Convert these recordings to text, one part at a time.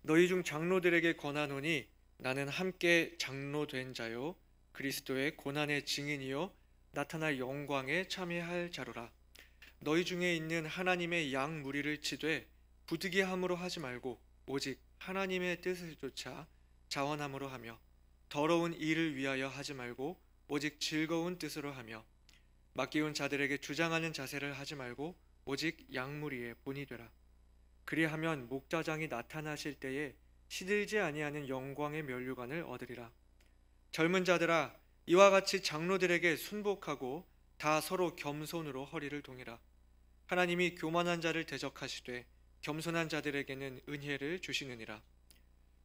너희 중 장로들에게 권하노니 나는 함께 장로된 자요 그리스도의 고난의 증인이요 나타날 영광에 참여할 자로라. 너희 중에 있는 하나님의 양 무리를 치되 부득이함으로 하지 말고 오직 하나님의 뜻을 쫓아 자원함으로 하며 더러운 일을 위하여 하지 말고 오직 즐거운 뜻으로 하며 맡기운 자들에게 주장하는 자세를 하지 말고 오직 양무리의 본이 되라. 그리하면 목자장이 나타나실 때에 시들지 아니하는 영광의 면류관을 얻으리라. 젊은 자들아, 이와 같이 장로들에게 순복하고 다 서로 겸손으로 허리를 동이라. 하나님이 교만한 자를 대적하시되 겸손한 자들에게는 은혜를 주시느니라.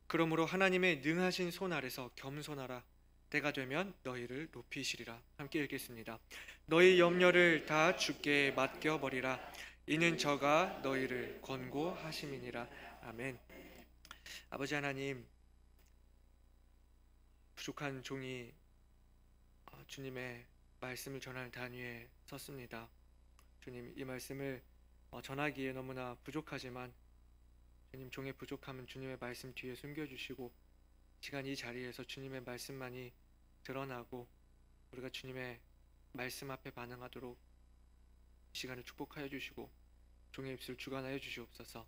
그러므로 하나님의 능하신 손 아래서 겸손하라. 때가 되면 너희를 높이시리라. 함께 읽겠습니다. 너희 염려를 다 주께 맡겨버리라. 이는 저가 너희를 권고하심이니라. 아멘. 아버지 하나님, 부족한 종이 주님의 말씀을 전하는 단위에 섰습니다. 주님, 이 말씀을 전하기에 너무나 부족하지만 주님, 종의 부족함은 주님의 말씀 뒤에 숨겨주시고 시간 이 자리에서 주님의 말씀만이 드러나고 우리가 주님의 말씀 앞에 반응하도록 이 시간을 축복하여 주시고 종의 입술 주관하여 주시옵소서.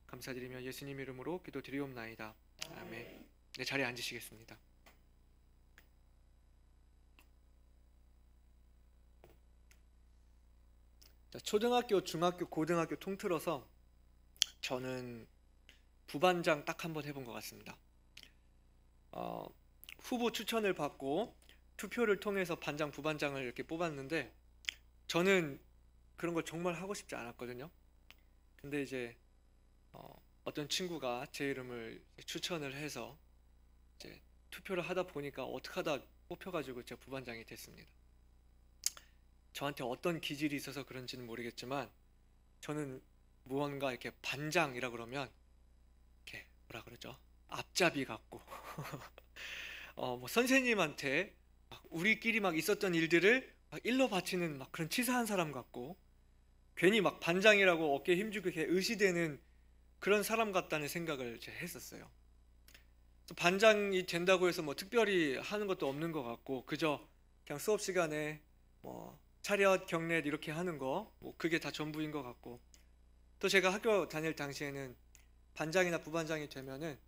감사드리며 예수님 이름으로 기도드리옵나이다. 아멘. 네, 자리에 앉으시겠습니다. 자, 초등학교, 중학교, 고등학교 통틀어서 저는 부반장 딱 한 번 해본 것 같습니다. 후보 추천을 받고 투표를 통해서 반장, 부반장을 이렇게 뽑았는데 저는 그런 걸 정말 하고 싶지 않았거든요. 근데 이제 어떤 친구가 제 이름을 추천을 해서 이제 투표를 하다 보니까 어떻게 하다 뽑혀가지고 제가 부반장이 됐습니다. 저한테 어떤 기질이 있어서 그런지는 모르겠지만 저는 무언가 이렇게 반장이라 그러면 이렇게 뭐라 그러죠? 앞잡이 같고 뭐 선생님한테 막 우리끼리 막 있었던 일들을 막 일러 바치는 막 그런 치사한 사람 같고 괜히 막 반장이라고 어깨에 힘주고 이렇게 의시되는 그런 사람 같다는 생각을 제가 했었어요. 반장이 된다고 해서 뭐 특별히 하는 것도 없는 것 같고 그저 그냥 수업 시간에 뭐 차렷, 경례 이렇게 하는 거 뭐 그게 다 전부인 것 같고 또 제가 학교 다닐 당시에는 반장이나 부반장이 되면은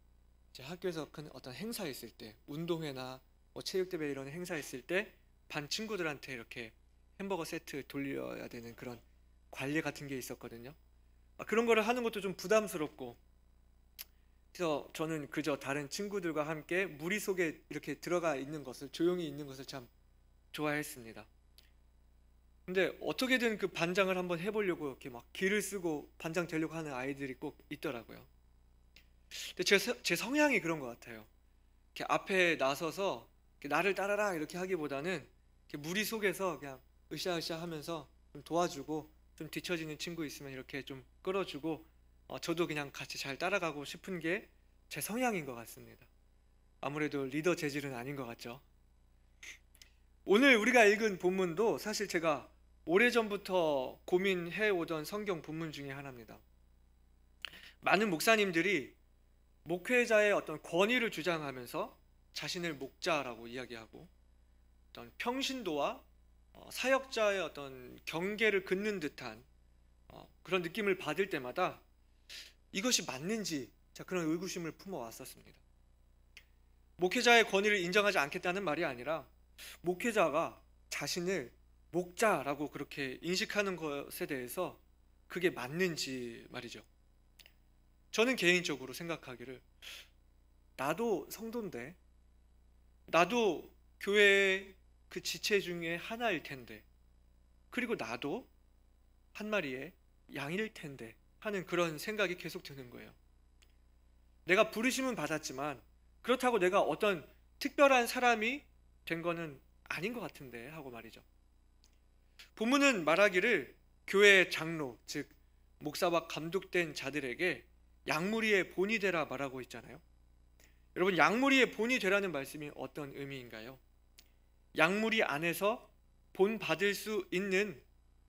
이제 학교에서 큰 어떤 행사 있을 때 운동회나 뭐 체육대회 이런 행사 있을 때 반 친구들한테 이렇게 햄버거 세트 돌려야 되는 그런 관리 같은 게 있었거든요. 그런 거를 하는 것도 좀 부담스럽고 그래서 저는 그저 다른 친구들과 함께 무리 속에 이렇게 들어가 있는 것을 조용히 있는 것을 참 좋아했습니다. 근데 어떻게든 그 반장을 한번 해보려고 이렇게 막 기를 쓰고 반장 되려고 하는 아이들이 꼭 있더라고요. 근데 제 성향이 그런 것 같아요. 이렇게 앞에 나서서 이렇게 나를 따라라 이렇게 하기보다는 이렇게 무리 속에서 그냥 으쌰으쌰 하면서 좀 도와주고 좀 뒤처지는 친구 있으면 이렇게 좀 끌어주고 저도 그냥 같이 잘 따라가고 싶은 게 제 성향인 것 같습니다. 아무래도 리더 재질은 아닌 것 같죠. 오늘 우리가 읽은 본문도 사실 제가 오래전부터 고민해 오던 성경 본문 중에 하나입니다. 많은 목사님들이 목회자의 어떤 권위를 주장하면서 자신을 목자라고 이야기하고 어떤 평신도와 사역자의 어떤 경계를 긋는 듯한 그런 느낌을 받을 때마다 이것이 맞는지 그런 의구심을 품어왔었습니다. 목회자의 권위를 인정하지 않겠다는 말이 아니라 목회자가 자신을 목자라고 그렇게 인식하는 것에 대해서 그게 맞는지 말이죠. 저는 개인적으로 생각하기를 나도 성도인데 나도 교회의 그 지체 중에 하나일 텐데 그리고 나도 한 마리의 양일 텐데 하는 그런 생각이 계속 드는 거예요. 내가 부르심은 받았지만 그렇다고 내가 어떤 특별한 사람이 된 거는 아닌 것 같은데 하고 말이죠. 본문은 말하기를 교회의 장로, 즉 목사와 감독된 자들에게 양무리의 본이 되라 말하고 있잖아요. 여러분, 양무리의 본이 되라는 말씀이 어떤 의미인가요? 양무리 안에서 본 받을 수 있는,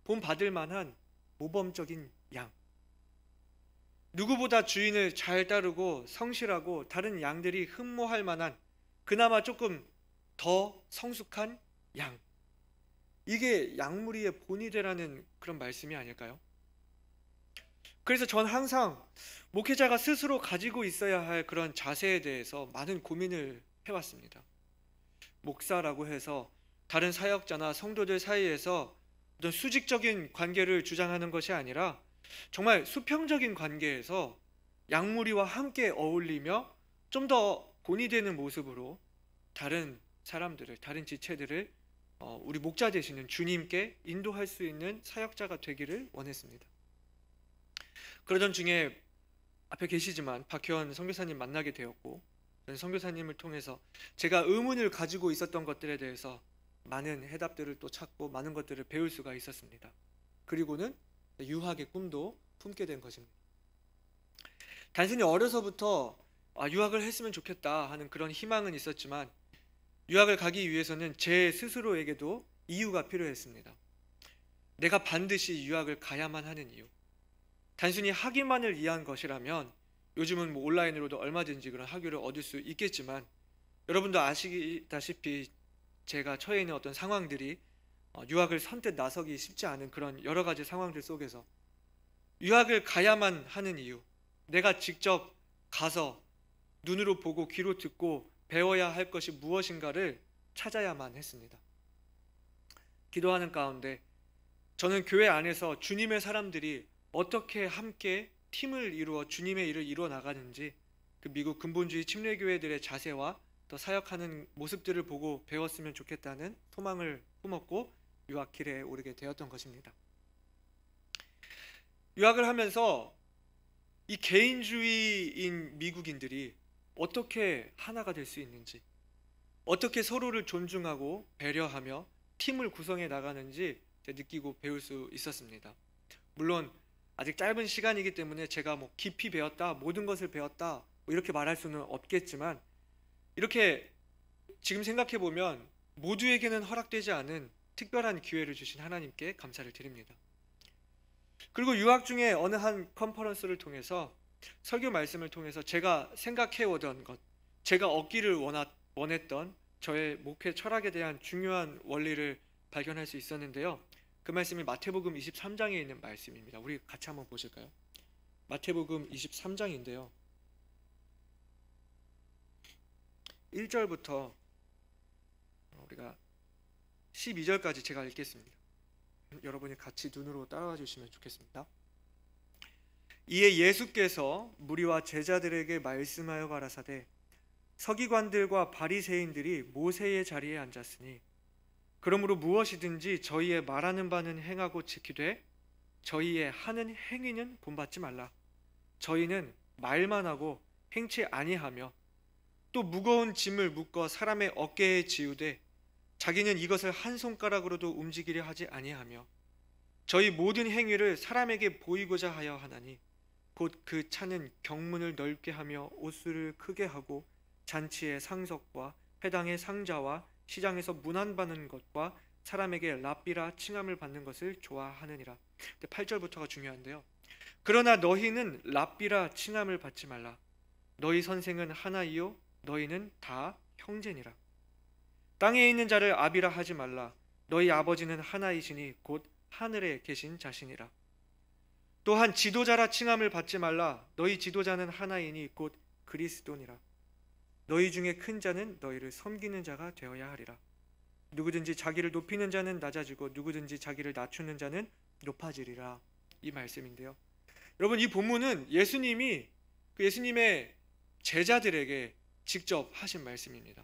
본 받을 만한 모범적인 양. 누구보다 주인을 잘 따르고 성실하고 다른 양들이 흠모할 만한 그나마 조금 더 성숙한 양. 이게 양무리의 본이 되라는 그런 말씀이 아닐까요? 그래서 전 항상 목회자가 스스로 가지고 있어야 할 그런 자세에 대해서 많은 고민을 해왔습니다. 목사라고 해서 다른 사역자나 성도들 사이에서 어떤 수직적인 관계를 주장하는 것이 아니라 정말 수평적인 관계에서 양무리와 함께 어울리며 좀 더 본이 되는 모습으로 다른 사람들을, 다른 지체들을 우리 목자 되시는 주님께 인도할 수 있는 사역자가 되기를 원했습니다. 그러던 중에 앞에 계시지만 박혜원 선교사님 만나게 되었고, 선교사님을 통해서 제가 의문을 가지고 있었던 것들에 대해서 많은 해답들을 또 찾고 많은 것들을 배울 수가 있었습니다. 그리고는 유학의 꿈도 품게 된 것입니다. 단순히 어려서부터 유학을 했으면 좋겠다 하는 그런 희망은 있었지만 유학을 가기 위해서는 제 스스로에게도 이유가 필요했습니다. 내가 반드시 유학을 가야만 하는 이유. 단순히 학위만을 위한 것이라면 요즘은 뭐 온라인으로도 얼마든지 그런 학위를 얻을 수 있겠지만 여러분도 아시다시피 제가 처해 있는 어떤 상황들이 유학을 선뜻 나서기 쉽지 않은 그런 여러 가지 상황들 속에서 유학을 가야만 하는 이유, 내가 직접 가서 눈으로 보고 귀로 듣고 배워야 할 것이 무엇인가를 찾아야만 했습니다. 기도하는 가운데 저는 교회 안에서 주님의 사람들이 어떻게 함께 팀을 이루어 주님의 일을 이루어 나가는지 그 미국 근본주의 침례교회들의 자세와 또 사역하는 모습들을 보고 배웠으면 좋겠다는 소망을 품었고 유학 길에 오르게 되었던 것입니다. 유학을 하면서 이 개인주의인 미국인들이 어떻게 하나가 될 수 있는지, 어떻게 서로를 존중하고 배려하며 팀을 구성해 나가는지 느끼고 배울 수 있었습니다. 물론 아직 짧은 시간이기 때문에 제가 뭐 깊이 배웠다, 모든 것을 배웠다 이렇게 말할 수는 없겠지만 이렇게 지금 생각해 보면 모두에게는 허락되지 않은 특별한 기회를 주신 하나님께 감사를 드립니다. 그리고 유학 중에 어느 한 컨퍼런스를 통해서 설교 말씀을 통해서 제가 생각해 오던 것, 제가 얻기를 원했던 저의 목회 철학에 대한 중요한 원리를 발견할 수 있었는데요. 그 말씀이 마태복음 23장에 있는 말씀입니다. 우리 같이 한번 보실까요? 마태복음 23장인데요. 1절부터 우리가 12절까지 제가 읽겠습니다. 여러분이 같이 눈으로 따라와 주시면 좋겠습니다. 이에 예수께서 무리와 제자들에게 말씀하여 가라사대 서기관들과 바리새인들이 모세의 자리에 앉았으니 그러므로 무엇이든지 저희의 말하는 바는 행하고 지키되 저희의 하는 행위는 본받지 말라. 저희는 말만 하고 행치 아니하며 또 무거운 짐을 묶어 사람의 어깨에 지우되 자기는 이것을 한 손가락으로도 움직이려 하지 아니하며 저희 모든 행위를 사람에게 보이고자 하여 하나니 곧 그 차는 경문을 넓게 하며 옷수를 크게 하고 잔치의 상석과 회당의 상자와 시장에서 문안받는 것과 사람에게 랍비라 칭함을 받는 것을 좋아하느니라. 8절부터가 중요한데요. 그러나 너희는 랍비라 칭함을 받지 말라. 너희 선생은 하나이요 너희는 다 형제니라. 땅에 있는 자를 아비라 하지 말라. 너희 아버지는 하나이시니 곧 하늘에 계신 자신이라. 또한 지도자라 칭함을 받지 말라. 너희 지도자는 하나이니 곧 그리스도니라. 너희 중에 큰 자는 너희를 섬기는 자가 되어야 하리라. 누구든지 자기를 높이는 자는 낮아지고 누구든지 자기를 낮추는 자는 높아지리라. 이 말씀인데요. 여러분, 이 본문은 예수님이 예수님의 제자들에게 직접 하신 말씀입니다.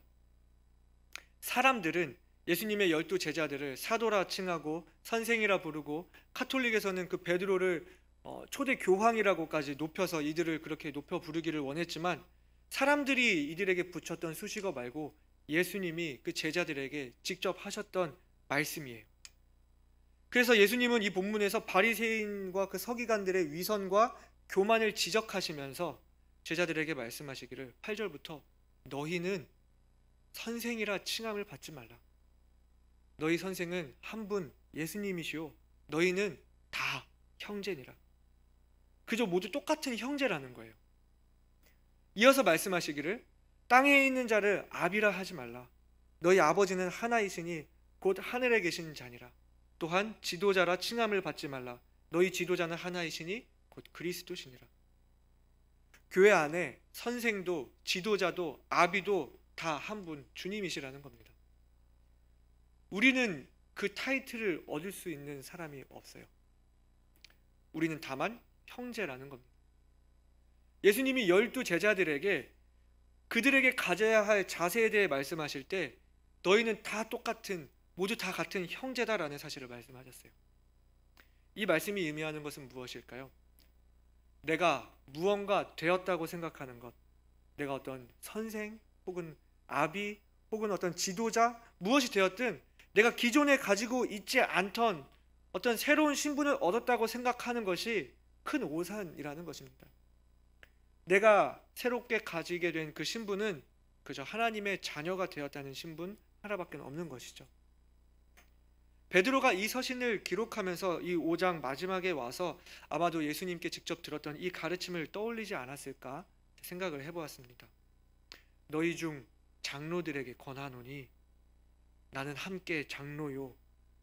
사람들은 예수님의 12 제자들을 사도라 칭하고 선생이라 부르고 카톨릭에서는 그 베드로를 초대 교황이라고까지 높여서 이들을 그렇게 높여 부르기를 원했지만 사람들이 이들에게 붙였던 수식어 말고 예수님이 그 제자들에게 직접 하셨던 말씀이에요. 그래서 예수님은 이 본문에서 바리새인과 그 서기관들의 위선과 교만을 지적하시면서 제자들에게 말씀하시기를 8절부터 너희는 선생이라 칭함을 받지 말라. 너희 선생은 한 분 예수님이시오. 너희는 다 형제니라. 그저 모두 똑같은 형제라는 거예요. 이어서 말씀하시기를 땅에 있는 자를 아비라 하지 말라. 너희 아버지는 하나이시니 곧 하늘에 계신 자니라. 또한 지도자라 칭함을 받지 말라. 너희 지도자는 하나이시니 곧 그리스도시니라. 교회 안에 선생도 지도자도 아비도 다 한 분 주님이시라는 겁니다. 우리는 그 타이틀을 얻을 수 있는 사람이 없어요. 우리는 다만 형제라는 겁니다. 예수님이 12 제자들에게 그들에게 가져야 할 자세에 대해 말씀하실 때 너희는 다 똑같은, 모두 다 같은 형제다라는 사실을 말씀하셨어요. 이 말씀이 의미하는 것은 무엇일까요? 내가 무언가 되었다고 생각하는 것, 내가 어떤 선생 혹은 아비 혹은 어떤 지도자 무엇이 되었든 내가 기존에 가지고 있지 않던 어떤 새로운 신분을 얻었다고 생각하는 것이 큰 오산이라는 것입니다. 내가 새롭게 가지게 된 그 신분은 그저 하나님의 자녀가 되었다는 신분 하나밖에 없는 것이죠. 베드로가 이 서신을 기록하면서 이 5장 마지막에 와서 아마도 예수님께 직접 들었던 이 가르침을 떠올리지 않았을까 생각을 해보았습니다. 너희 중 장로들에게 권하노니 나는 함께 장로요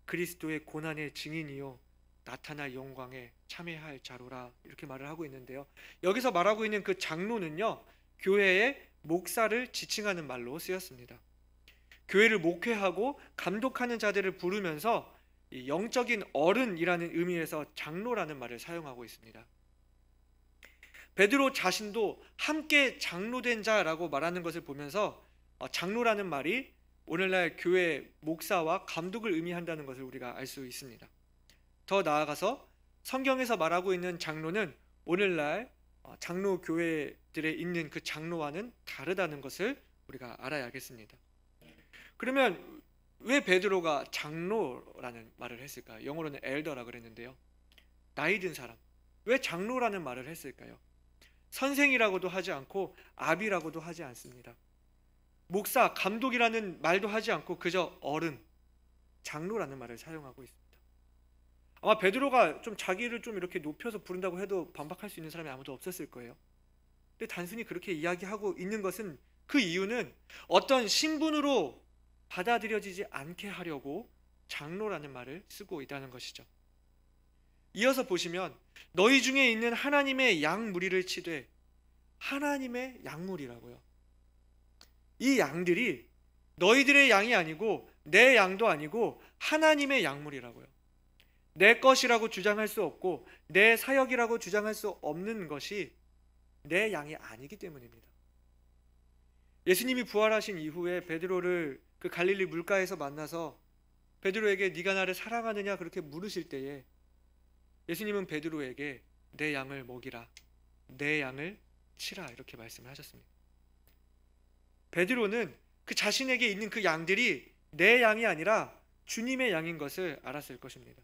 그리스도의 고난의 증인이요 나타날 영광에 참여할 자로라, 이렇게 말을 하고 있는데요. 여기서 말하고 있는 그 장로는요, 교회의 목사를 지칭하는 말로 쓰였습니다. 교회를 목회하고 감독하는 자들을 부르면서 영적인 어른이라는 의미에서 장로라는 말을 사용하고 있습니다. 베드로 자신도 함께 장로된 자라고 말하는 것을 보면서 장로라는 말이 오늘날 교회 목사와 감독을 의미한다는 것을 우리가 알 수 있습니다. 더 나아가서 성경에서 말하고 있는 장로는 오늘날 장로 교회들에 있는 그 장로와는 다르다는 것을 우리가 알아야겠습니다. 그러면 왜 베드로가 장로라는 말을 했을까요? 영어로는 엘더라 그랬는데요. 나이 든 사람. 왜 장로라는 말을 했을까요? 선생이라고도 하지 않고 아비라고도 하지 않습니다. 목사, 감독이라는 말도 하지 않고 그저 어른, 장로라는 말을 사용하고 있습니다. 아마 베드로가 좀 자기를 좀 이렇게 높여서 부른다고 해도 반박할 수 있는 사람이 아무도 없었을 거예요. 근데 단순히 그렇게 이야기하고 있는 것은, 그 이유는 어떤 신분으로 받아들여지지 않게 하려고 장로라는 말을 쓰고 있다는 것이죠. 이어서 보시면 너희 중에 있는 하나님의 양 무리를 치되, 하나님의 양무리라고요. 이 양들이 너희들의 양이 아니고 내 양도 아니고 하나님의 양무리라고요. 내 것이라고 주장할 수 없고 내 사역이라고 주장할 수 없는 것이 내 양이 아니기 때문입니다. 예수님이 부활하신 이후에 베드로를 그 갈릴리 물가에서 만나서 베드로에게 네가 나를 사랑하느냐 그렇게 물으실 때에 예수님은 베드로에게 내 양을 먹이라, 내 양을 치라, 이렇게 말씀을 하셨습니다. 베드로는 그 자신에게 있는 그 양들이 내 양이 아니라 주님의 양인 것을 알았을 것입니다.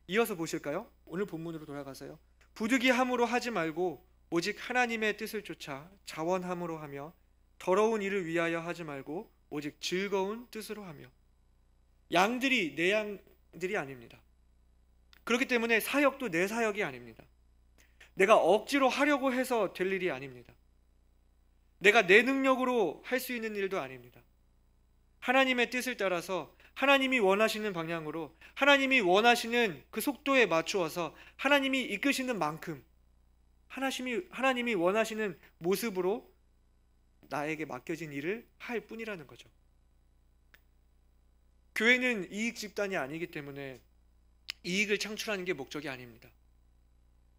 이어서 보실까요? 오늘 본문으로 돌아가서요. 부득이함으로 하지 말고 오직 하나님의 뜻을 쫓아 자원함으로 하며 더러운 일을 위하여 하지 말고 오직 즐거운 뜻으로 하며. 양들이 내 양들이 아닙니다. 그렇기 때문에 사역도 내 사역이 아닙니다. 내가 억지로 하려고 해서 될 일이 아닙니다. 내가 내 능력으로 할 수 있는 일도 아닙니다. 하나님의 뜻을 따라서 하나님이 원하시는 방향으로, 하나님이 원하시는 그 속도에 맞추어서 하나님이 이끄시는 만큼, 하나님이 원하시는 모습으로 나에게 맡겨진 일을 할 뿐이라는 거죠. 교회는 이익 집단이 아니기 때문에 이익을 창출하는 게 목적이 아닙니다.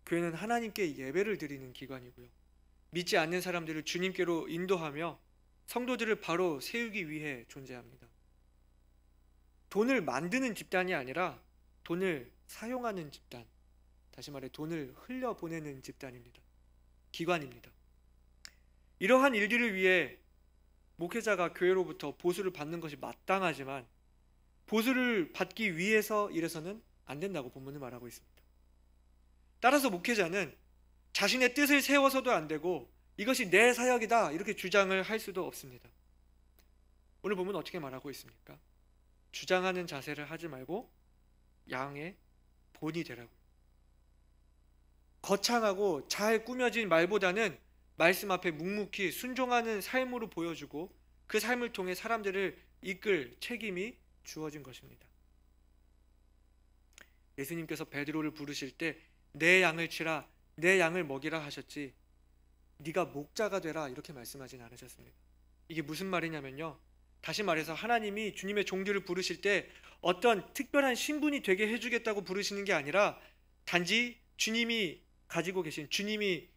교회는 하나님께 예배를 드리는 기관이고요, 믿지 않는 사람들을 주님께로 인도하며 성도들을 바로 세우기 위해 존재합니다. 돈을 만드는 집단이 아니라 돈을 사용하는 집단, 다시 말해 돈을 흘려보내는 집단입니다. 기관입니다. 이러한 일들을 위해 목회자가 교회로부터 보수를 받는 것이 마땅하지만 보수를 받기 위해서 이래서는 안 된다고 본문은 말하고 있습니다. 따라서 목회자는 자신의 뜻을 세워서도 안 되고 이것이 내 사역이다 이렇게 주장을 할 수도 없습니다. 오늘 보면 어떻게 말하고 있습니까? 주장하는 자세를 하지 말고 양의 본이 되라고. 거창하고 잘 꾸며진 말보다는 말씀 앞에 묵묵히 순종하는 삶으로 보여주고 그 삶을 통해 사람들을 이끌 책임이 주어진 것입니다. 예수님께서 베드로를 부르실 때 내 양을 치라, 내 양을 먹이라 하셨지 네가 목자가 되라 이렇게 말씀하진 않으셨습니다. 이게 무슨 말이냐면요, 다시 말해서 하나님이 주님의 종들을 부르실 때 어떤 특별한 신분이 되게 해주겠다고 부르시는 게 아니라 단지 주님이 가지고 계신 주님한테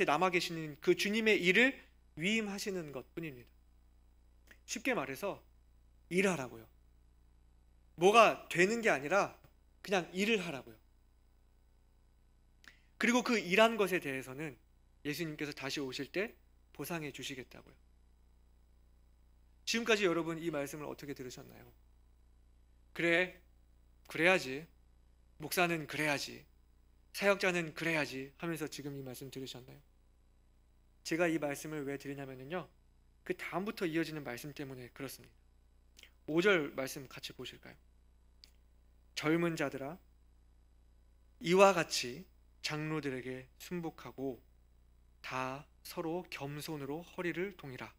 남아 계시는 그 주님의 일을 위임하시는 것뿐입니다. 쉽게 말해서 일하라고요. 뭐가 되는 게 아니라 그냥 일을 하라고요. 그리고 그 일한 것에 대해서는 예수님께서 다시 오실 때 보상해 주시겠다고요. 지금까지 여러분 이 말씀을 어떻게 들으셨나요? 그래야지. 목사는 그래야지. 사역자는 그래야지 하면서 지금 이 말씀 들으셨나요? 제가 이 말씀을 왜 드리냐면요, 그 다음부터 이어지는 말씀 때문에 그렇습니다. 5절 말씀 같이 보실까요? 젊은 자들아, 이와 같이 장로들에게 순복하고 다 서로 겸손으로 허리를 동이라.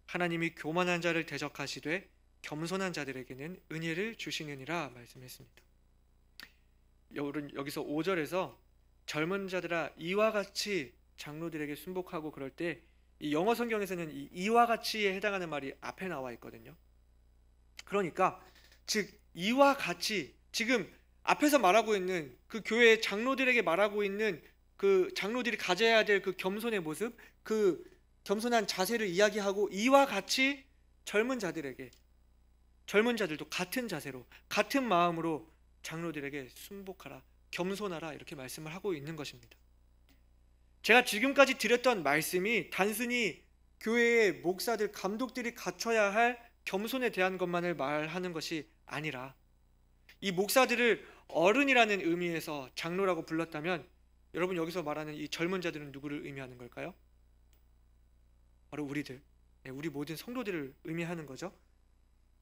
하나님이 교만한 자를 대적하시되 겸손한 자들에게는 은혜를 주시느니라 말씀했습니다. 여기서 5절에서 젊은 자들아 이와 같이 장로들에게 순복하고 그럴 때 이 영어 성경에서는 이 이와 같이에 해당하는 말이 앞에 나와 있거든요. 그러니까 즉 이와 같이 지금 앞에서 말하고 있는 그 교회의 장로들에게 말하고 있는 그 장로들이 가져야 될 그 겸손의 모습, 그 겸손한 자세를 이야기하고 이와 같이 젊은 자들도 같은 자세로 같은 마음으로 장로들에게 순복하라, 겸손하라 이렇게 말씀을 하고 있는 것입니다. 제가 지금까지 드렸던 말씀이 단순히 교회의 목사들, 감독들이 갖춰야 할 겸손에 대한 것만을 말하는 것이 아니라 이 목사들을 어른이라는 의미에서 장로라고 불렀다면 여러분 여기서 말하는 이 젊은 자들은 누구를 의미하는 걸까요? 바로 우리들, 우리 모든 성도들을 의미하는 거죠.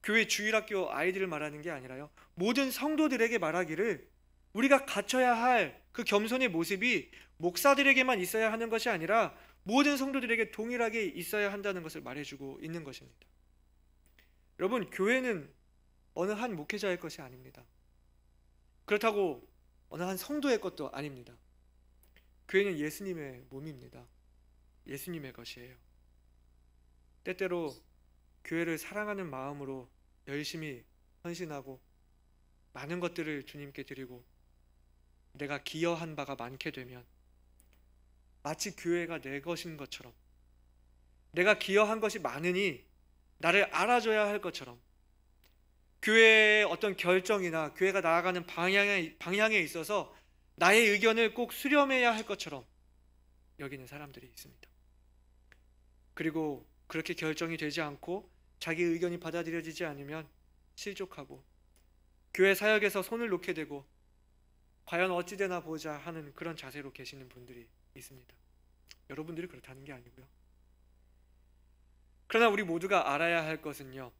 교회 주일학교 아이들을 말하는 게 아니라요, 모든 성도들에게 말하기를 우리가 갖춰야 할 그 겸손의 모습이 목사들에게만 있어야 하는 것이 아니라 모든 성도들에게 동일하게 있어야 한다는 것을 말해주고 있는 것입니다. 여러분, 교회는 어느 한 목회자의 것이 아닙니다. 그렇다고 어느 한 성도의 것도 아닙니다. 교회는 예수님의 몸입니다. 예수님의 것이에요. 때때로 교회를 사랑하는 마음으로 열심히 헌신하고 많은 것들을 주님께 드리고 내가 기여한 바가 많게 되면 마치 교회가 내 것인 것처럼, 내가 기여한 것이 많으니 나를 알아줘야 할 것처럼, 교회의 어떤 결정이나 교회가 나아가는 방향에 있어서 나의 의견을 꼭 수렴해야 할 것처럼 여기는 사람들이 있습니다. 그리고 그렇게 결정이 되지 않고 자기 의견이 받아들여지지 않으면 실족하고 교회 사역에서 손을 놓게 되고 과연 어찌 되나 보자 하는 그런 자세로 계시는 분들이 있습니다. 여러분들이 그렇다는 게 아니고요. 그러나 우리 모두가 알아야 할 것은요,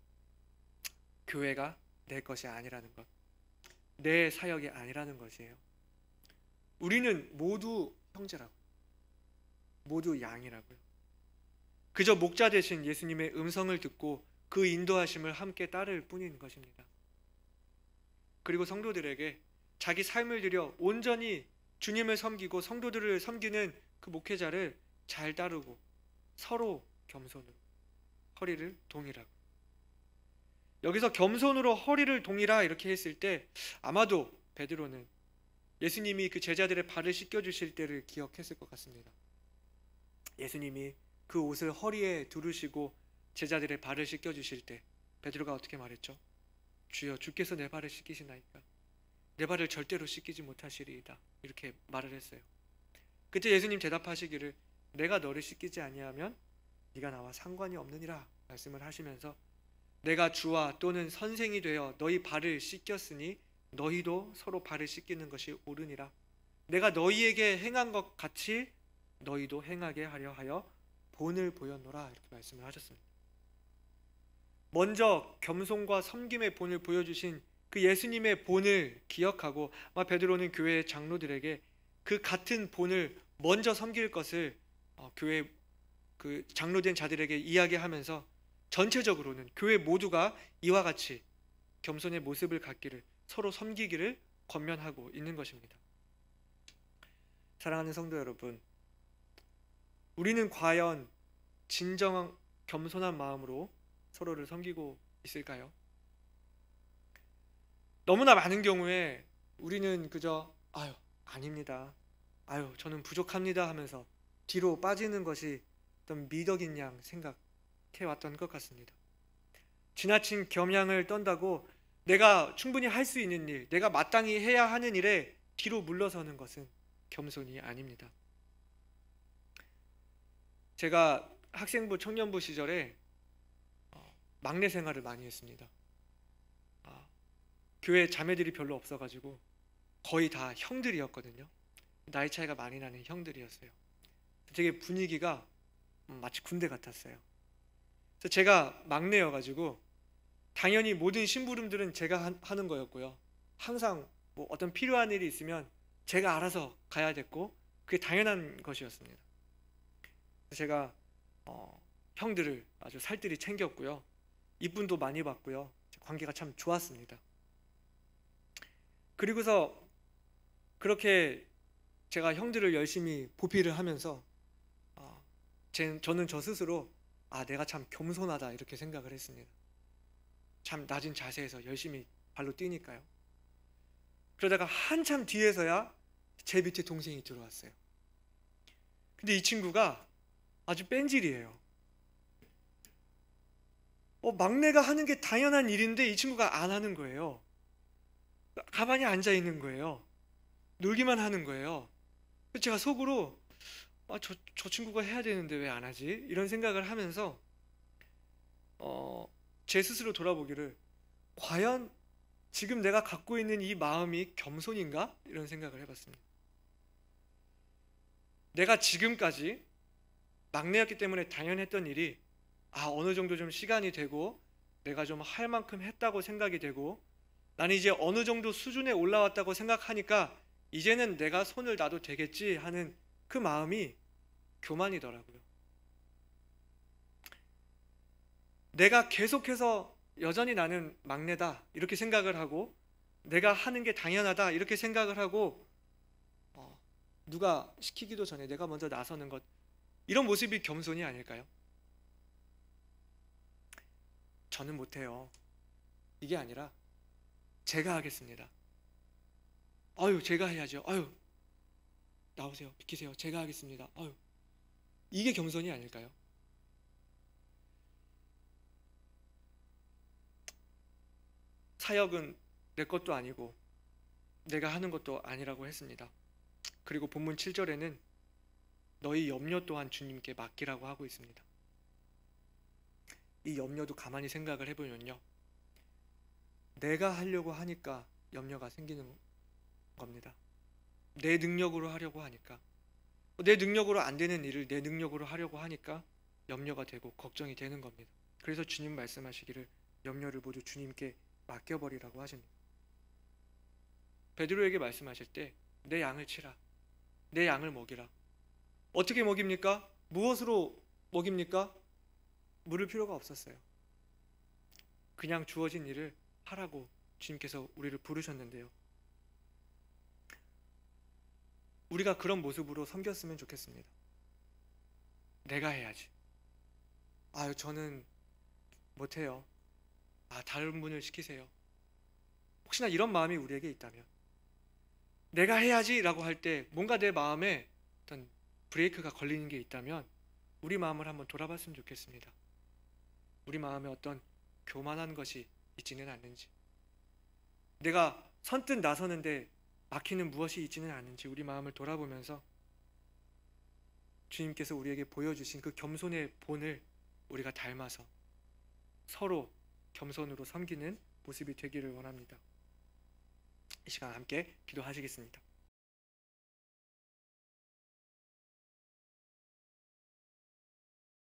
교회가 내 것이 아니라는 것, 내 사역이 아니라는 것이에요. 우리는 모두 형제라고, 모두 양이라고요. 그저 목자 되신 예수님의 음성을 듣고 그 인도하심을 함께 따를 뿐인 것입니다. 그리고 성도들에게 자기 삶을 들여 온전히 주님을 섬기고 성도들을 섬기는 그 목회자를 잘 따르고 서로 겸손으로 허리를 동이라고. 여기서 겸손으로 허리를 동이라 이렇게 했을 때 아마도 베드로는 예수님이 그 제자들의 발을 씻겨주실 때를 기억했을 것 같습니다. 예수님이 그 옷을 허리에 두르시고 제자들의 발을 씻겨주실 때 베드로가 어떻게 말했죠? 주여, 주께서 내 발을 씻기시나이까? 내 발을 절대로 씻기지 못하시리이다 이렇게 말을 했어요. 그때 예수님 대답하시기를 내가 너를 씻기지 아니하면 네가 나와 상관이 없느니라 말씀을 하시면서 내가 주와 또는 선생이 되어 너희 발을 씻겼으니 너희도 서로 발을 씻기는 것이 옳으니라. 내가 너희에게 행한 것 같이 너희도 행하게 하려 하여 본을 보였노라 이렇게 말씀을 하셨습니다. 먼저 겸손과 섬김의 본을 보여주신 그 예수님의 본을 기억하고 아마 베드로는 교회의 장로들에게 그 같은 본을 먼저 섬길 것을 교회 그 장로된 자들에게 이야기하면서 전체적으로는 교회 모두가 이와 같이 겸손의 모습을 갖기를, 서로 섬기기를 권면하고 있는 것입니다. 사랑하는 성도 여러분, 우리는 과연 진정한 겸손한 마음으로 서로를 섬기고 있을까요? 너무나 많은 경우에 우리는 그저 아닙니다, 저는 부족합니다 하면서 뒤로 빠지는 것이 어떤 미덕인 양 생각해 왔던 것 같습니다. 지나친 겸양을 떤다고 내가 충분히 할 수 있는 일, 내가 마땅히 해야 하는 일에 뒤로 물러서는 것은 겸손이 아닙니다. 제가 학생부 청년부 시절에 막내 생활을 많이 했습니다. 교회 자매들이 별로 없어가지고 거의 다 형들이었거든요. 나이 차이가 많이 나는 형들이었어요. 되게 분위기가 마치 군대 같았어요. 그래서 제가 막내여가지고 당연히 모든 심부름들은 제가 하는 거였고요. 항상 뭐 어떤 필요한 일이 있으면 제가 알아서 가야 됐고 그게 당연한 것이었습니다. 제가 형들을 아주 살뜰히 챙겼고요. 이쁨도 많이 받고요. 관계가 참 좋았습니다. 그리고서 그렇게 제가 형들을 열심히 보필을 하면서 저는 저 스스로 내가 참 겸손하다 이렇게 생각을 했습니다. 참 낮은 자세에서 열심히 발로 뛰니까요. 그러다가 한참 뒤에서야 제 밑에 동생이 들어왔어요. 근데 이 친구가 아주 뺀질이에요. 막내가 하는 게 당연한 일인데 이 친구가 안 하는 거예요. 가만히 앉아 있는 거예요. 놀기만 하는 거예요. 제가 속으로 저 친구가 해야 되는데 왜 안 하지? 이런 생각을 하면서 제 스스로 돌아보기를, 과연 지금 내가 갖고 있는 이 마음이 겸손인가? 이런 생각을 해봤습니다. 내가 지금까지 막내였기 때문에 당연했던 일이 어느 정도 좀 시간이 되고 내가 좀 할 만큼 했다고 생각이 되고 나는 이제 어느 정도 수준에 올라왔다고 생각하니까 이제는 내가 손을 놔도 되겠지 하는 그 마음이 교만이더라고요. 내가 계속해서 여전히 나는 막내다 이렇게 생각을 하고 내가 하는 게 당연하다 이렇게 생각을 하고 누가 시키기도 전에 내가 먼저 나서는 것, 이런 모습이 겸손이 아닐까요? 저는 못해요, 이게 아니라 제가 하겠습니다. 제가 해야죠. 나오세요, 비키세요, 제가 하겠습니다. 이게 겸손이 아닐까요? 사역은 내 것도 아니고 내가 하는 것도 아니라고 했습니다. 그리고 본문 7절에는 너희 염려 또한 주님께 맡기라고 하고 있습니다. 이 염려도 가만히 생각을 해보면요, 내가 하려고 하니까 염려가 생기는 겁니다. 내 능력으로 하려고 하니까, 내 능력으로 안 되는 일을 내 능력으로 하려고 하니까 염려가 되고 걱정이 되는 겁니다. 그래서 주님 말씀하시기를 염려를 모두 주님께 맡겨버리라고 하십니다. 베드로에게 말씀하실 때 내 양을 치라, 내 양을 먹이라. 어떻게 먹입니까? 무엇으로 먹입니까? 물을 필요가 없었어요. 그냥 주어진 일을 하라고 주님께서 우리를 부르셨는데요, 우리가 그런 모습으로 섬겼으면 좋겠습니다. 내가 해야지, 저는 못해요, 다른 분을 시키세요. 혹시나 이런 마음이 우리에게 있다면, 내가 해야지 라고 할 때 뭔가 내 마음에 어떤 브레이크가 걸리는 게 있다면 우리 마음을 한번 돌아봤으면 좋겠습니다. 우리 마음에 어떤 교만한 것이 있지는 않는지, 내가 선뜻 나서는데 막히는 무엇이 있지는 않는지 우리 마음을 돌아보면서 주님께서 우리에게 보여주신 그 겸손의 본을 우리가 닮아서 서로 겸손으로 섬기는 모습이 되기를 원합니다. 이 시간 함께 기도하시겠습니다.